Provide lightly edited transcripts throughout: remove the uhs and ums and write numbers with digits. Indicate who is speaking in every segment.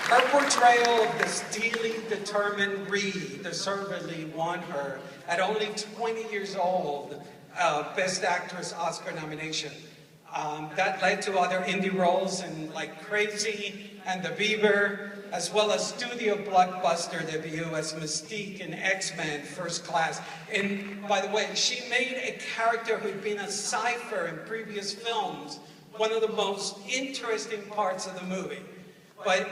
Speaker 1: Her portrayal of the steely, determined Reed, deservedly won her, at only 20 years old, Best Actress Oscar nomination. That led to other indie roles in like Crazy and The Beaver, as well as studio blockbuster debut as Mystique in X-Men First Class. And by the way, she made a character who'd been a cipher in previous films, one of the most interesting parts of the movie. But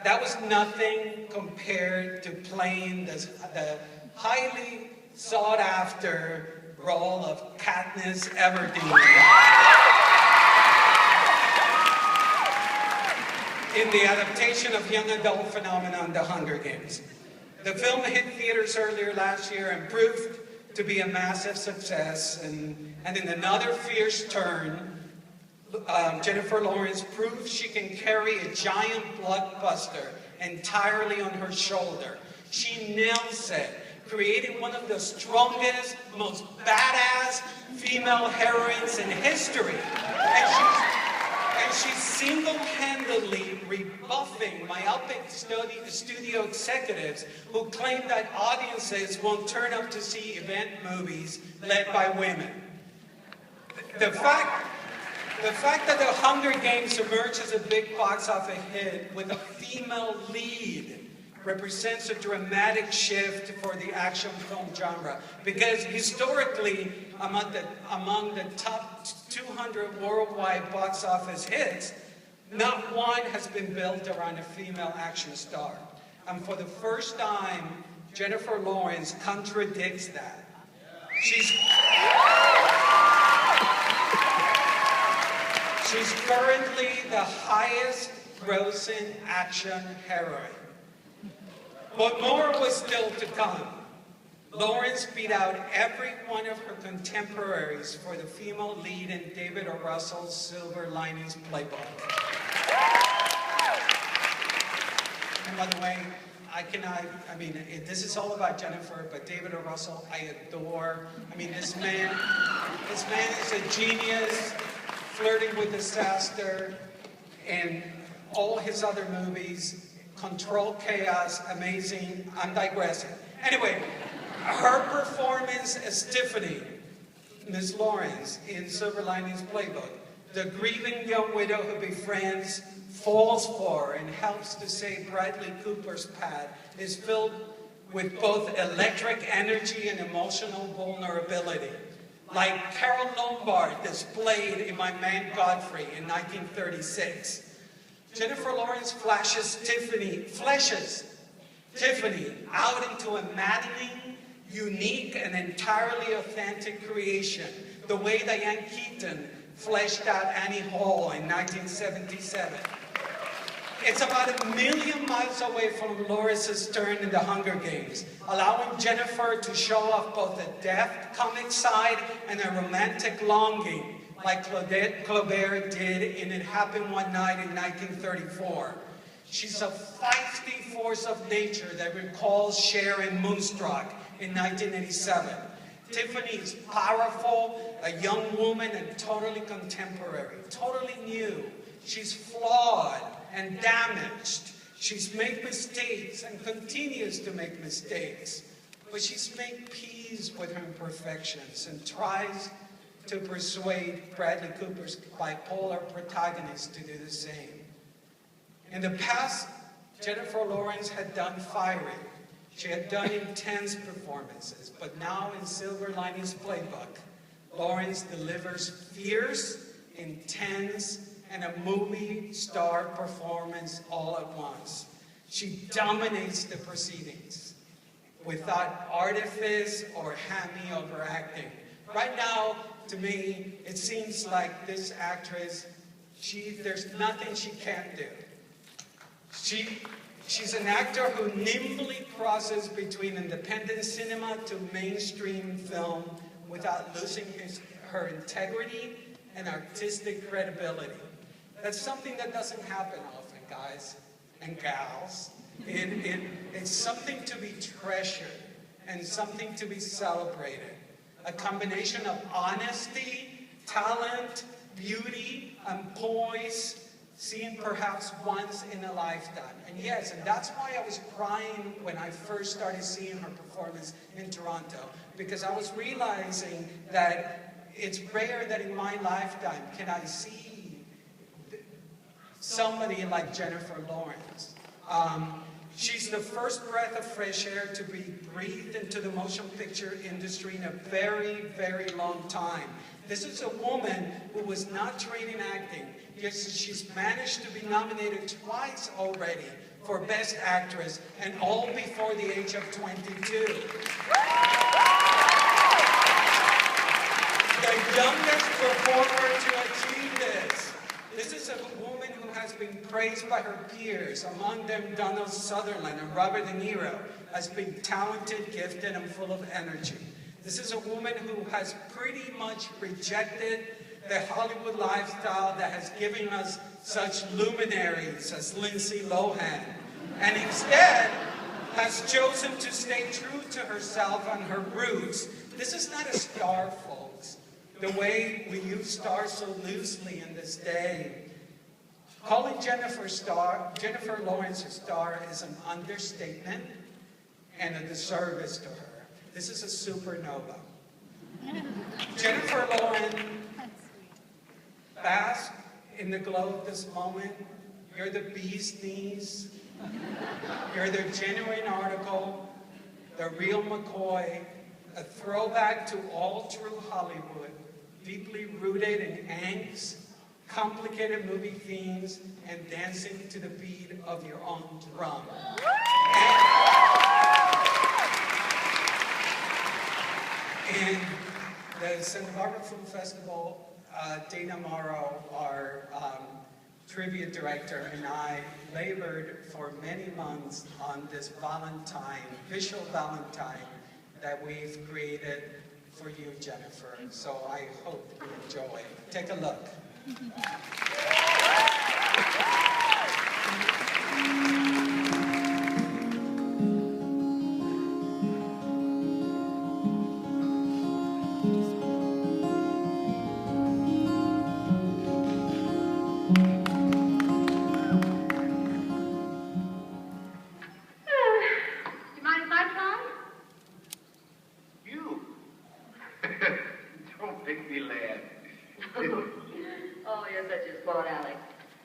Speaker 1: that was nothing compared to playing the highly sought-after role of Katniss Everdeen in the adaptation of young adult phenomenon, The Hunger Games. The film hit theaters earlier last year and proved to be a massive success. And in another fierce turn, Jennifer Lawrence proved she can carry a giant blockbuster entirely on her shoulder. She nails it, creating one of the strongest, most badass female heroines in history. And she's single-handedly rebuffing myopic studio executives who claim that audiences won't turn up to see event movies led by women. The fact that The Hunger Games emerged as a big box office hit with a female lead represents a dramatic shift for the action film genre, because historically, among the top 200 worldwide box office hits, not one has been built around a female action star. And for the first time, Jennifer Lawrence contradicts that. She's currently the highest grossing action heroine. But more was still to come. Lawrence beat out every one of her contemporaries for the female lead in David O. Russell's Silver Linings Playbook. And by the way, this is all about Jennifer, but David O. Russell, I adore. This man is a genius, flirting with disaster, and all his other movies. Control Chaos, amazing. I'm digressing. Anyway, her performance as Tiffany, Miss Lawrence, in Silver Linings Playbook, the grieving young widow who befriends, falls for, and helps to save Bradley Cooper's path, is filled with both electric energy and emotional vulnerability. Like Carol Lombard displayed in My Man Godfrey in 1936. Jennifer Lawrence fleshes Tiffany out into a maddening, unique, and entirely authentic creation, the way Diane Keaton fleshed out Annie Hall in 1977. It's about 1 million miles away from Lawrence's turn in The Hunger Games, allowing Jennifer to show off both a deft comic side and a romantic longing, like Claudette Colbert did in It Happened One Night in 1934. She's a feisty force of nature that recalls Cher in Moonstruck in 1987. Tiffany is powerful, a young woman, and totally contemporary, totally new. She's flawed and damaged. She's made mistakes and continues to make mistakes. But she's made peace with her imperfections and tries to persuade Bradley Cooper's bipolar protagonist to do the same. In the past, Jennifer Lawrence had done fiery. She had done intense performances, but now in Silver Linings Playbook, Lawrence delivers fierce, intense, and a movie star performance all at once. She dominates the proceedings without artifice or hammy overacting. Right now, to me, it seems like this actress, there's nothing she can't do. She's an actor who nimbly crosses between independent cinema to mainstream film without losing her integrity and artistic credibility. That's something that doesn't happen often, guys and gals. It's something to be treasured and something to be celebrated. A combination of honesty, talent, beauty and poise seen perhaps once in a lifetime. And yes, and that's why I was crying when I first started seeing her performance in Toronto, because I was realizing that it's rare that in my lifetime can I see somebody like Jennifer Lawrence. She's the first breath of fresh air to be breathed into the motion picture industry in a very, very long time. This is a woman who was not trained in acting, yet she's managed to be nominated twice already for Best Actress, and all before the age of 22. The youngest performer to achieve this. This is a woman who has been praised by her peers, among them Donald Sutherland and Robert De Niro, as being talented, gifted, and full of energy. This is a woman who has pretty much rejected the Hollywood lifestyle that has given us such luminaries as Lindsay Lohan, and instead has chosen to stay true to herself and her roots. This is not a star, folks, the way we use stars so loosely in this day. Calling Jennifer Lawrence a star is an understatement and a disservice to her. This is a supernova. Jennifer Lawrence, bask in the glow of this moment. You're the bee's knees. You're the genuine article, the real McCoy, a throwback to all true Hollywood, deeply rooted in angst, complicated movie themes, and dancing to the beat of your own drum. And the Santa Barbara Film Festival, Dana Morrow, our trivia director, and I labored for many months on this Valentine, visual Valentine, that we've created for you, Jennifer. So I hope you enjoy. Take a look.
Speaker 2: Oh, you're such a sport, Alex.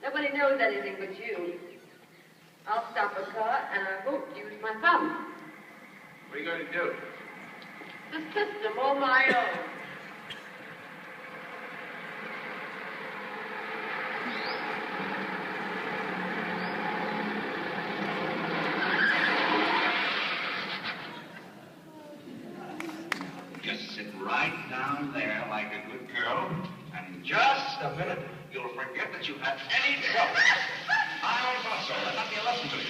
Speaker 2: Nobody knows anything but you. I'll stop a car and I won't use my thumb.
Speaker 3: What are you going to do?
Speaker 2: The system all my own.
Speaker 3: Just sit right down there like a good girl, and just a minute, you'll forget that you had any trouble. I always thought so. That might be a lesson to you.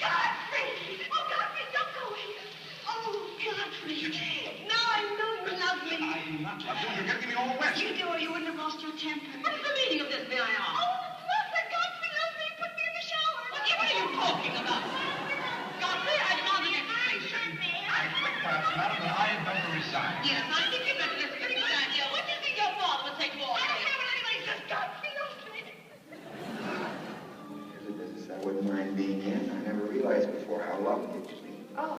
Speaker 4: Godfrey! Oh, Godfrey, don't go here. Oh, Godfrey. Now I know you love me.
Speaker 3: I'm not loving you. You're getting me all wet.
Speaker 4: You do, or you wouldn't have lost your temper.
Speaker 2: What's the meaning of this, may I ask?
Speaker 4: Oh, nothing. Godfrey loves me. Put me in the shower.
Speaker 2: What are you talking about? Godfrey, I demand an explanation.
Speaker 3: I think perhaps, madam, that I had better resign.
Speaker 2: Yes, I think you better listen to me, Daniel. What do you think your father would take more of
Speaker 4: I don't
Speaker 2: this?
Speaker 4: care what anybody says. Godfrey loves me.
Speaker 5: Here's a business I wouldn't mind being in. I never realized before how lovely it could